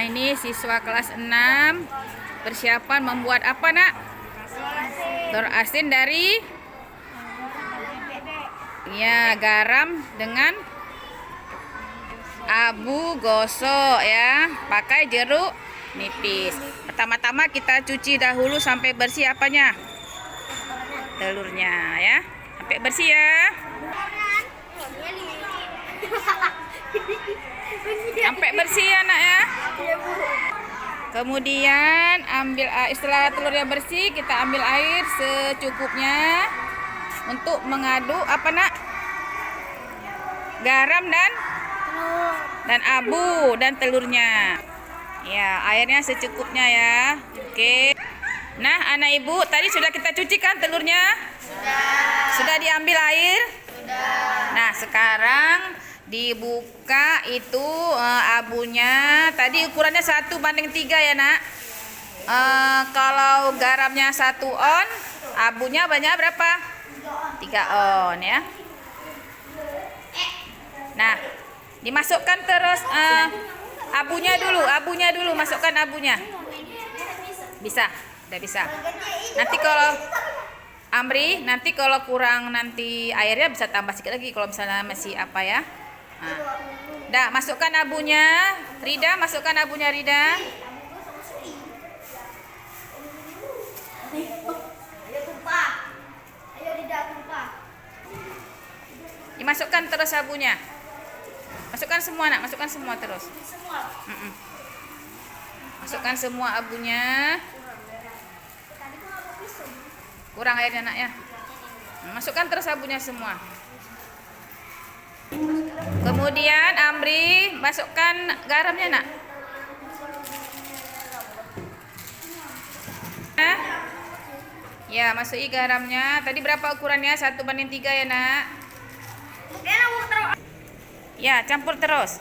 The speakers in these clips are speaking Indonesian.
Ini siswa kelas 6 persiapan membuat apa, Nak? Telur asin dari garam dengan abu gosok ya, pakai jeruk nipis. Pertama-tama kita cuci dahulu sampai bersih apanya? Telurnya ya. Sampai bersih ya. Sampai bersih ya, Nak ya. Kemudian ambil setelah telurnya bersih, kita ambil air secukupnya untuk mengaduk apa, Nak? Garam dan abu dan telurnya. Ya, airnya secukupnya ya. Oke. Nah, anak ibu, tadi sudah kita cuci kan telurnya? Sudah diambil air? Sudah. Nah, sekarang dibuka itu abunya. Tadi ukurannya 1:3 ya, Nak. Kalau garamnya 1 on, abunya banyak berapa? 3 on ya. Nah, dimasukkan terus abunya dulu, masukkan abunya. Bisa, udah bisa. Nanti kalau Amri, nanti kalau kurang nanti airnya bisa tambah sedikit lagi kalau misalnya masih apa ya. Nah, dah masukkan abunya, Rida, masukkan abunya Rida. Dimasukkan terus abunya. Masukkan semua, Nak, masukkan semua terus. Masukkan semua abunya. Kurang airnya, Nak ya. Masukkan terus abunya semua. Kemudian Amri masukkan garamnya, Nak. Ya, masuki garamnya. Tadi berapa ukurannya? 1:3 ya, Nak. Ya, campur terus.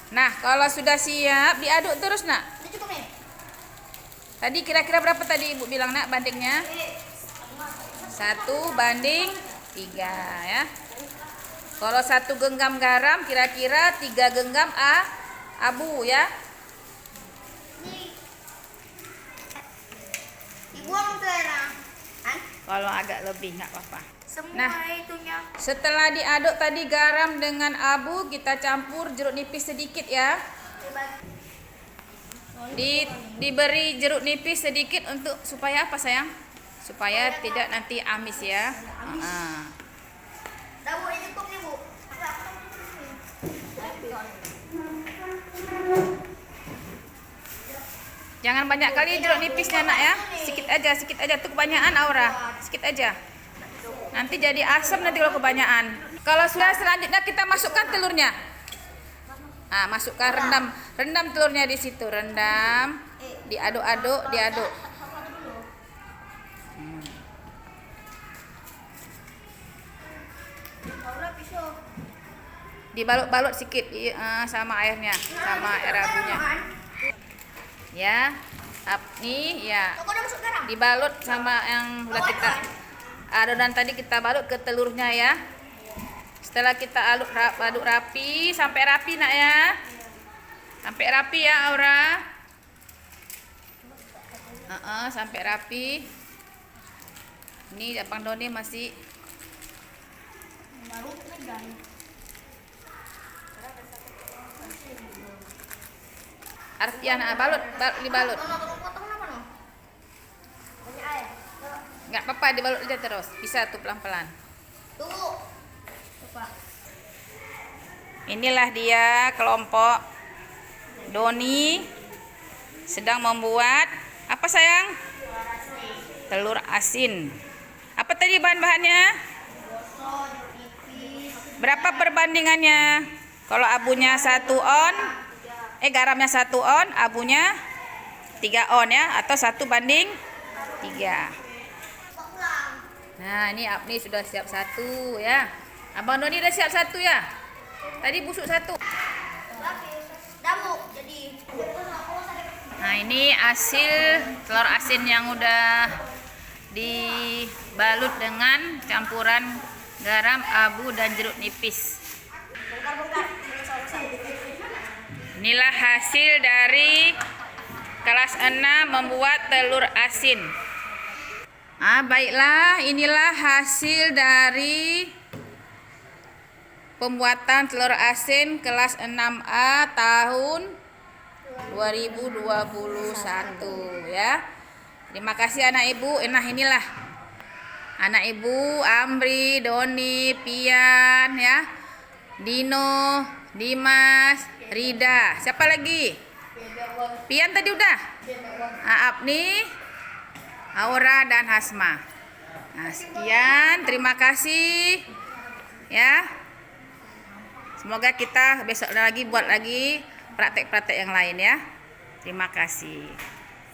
Nah, kalau sudah siap, diaduk terus, Nak. Tadi kira-kira berapa tadi Ibu bilang, Nak, bandingnya? 1:3 ya. Kalau 1 genggam garam, kira-kira 3 genggam abu ya. Dibuang sekarang. Kalau agak lebih nggak apa-apa. Semua itunya. Setelah diaduk tadi garam dengan abu, kita campur jeruk nipis sedikit ya. Diberi jeruk nipis sedikit untuk supaya apa, sayang? Supaya tidak nanti amis ya. Bu, ini cukup nih, Bu. Jangan banyak kali jeruk nipisnya, Nak ya. Sikit aja. Tuh kebanyakan, Aura. Sikit aja. Nanti jadi asam nanti kalau kebanyakan. Kalau sudah, selanjutnya kita masukkan telurnya. Nah, masukkan rendam telurnya di situ, rendam. Diaduk. Dibalut-balut sedikit sama airnya, sama air abunya. Ya, nih ya. Dibalut sama yang udah kita adonan tadi, kita balut ke telurnya ya. Setelah kita aduk rapi, sampai rapi, Nak ya. Sampai rapi ya, Aura. Sampai rapi. Ini Abang Doni masih Arfian, dibalut. Nggak apa-apa, dibalut aja terus. Bisa tuh pelan-pelan. Tunggu. Inilah dia kelompok Doni sedang membuat apa, sayang? Telur asin. Apa tadi bahan-bahannya? Berapa perbandingannya? Kalau abunya 1 on, garamnya 1 on, abunya 3 on ya, atau 1:3. Nah, ini sudah siap 1 ya. Abang Doni udah siap 1 ya. Tadi busuk 1. Nah, ini hasil telur asin yang udah dibalut dengan campuran garam, abu, dan jeruk nipis. Inilah hasil dari kelas 6 membuat telur asin. Baiklah, inilah hasil dari pembuatan telur asin kelas 6A tahun 2021 ya. Terima kasih anak ibu. Nah, inilah anak ibu Amri, Doni, Pian ya. Dino, Dimas, Rida. Siapa lagi? Pian tadi udah. Apni, Aura, dan Hasma. Nah, sekian. Terima kasih ya. Semoga kita besok lagi buat lagi praktek-praktek yang lain ya. Terima kasih.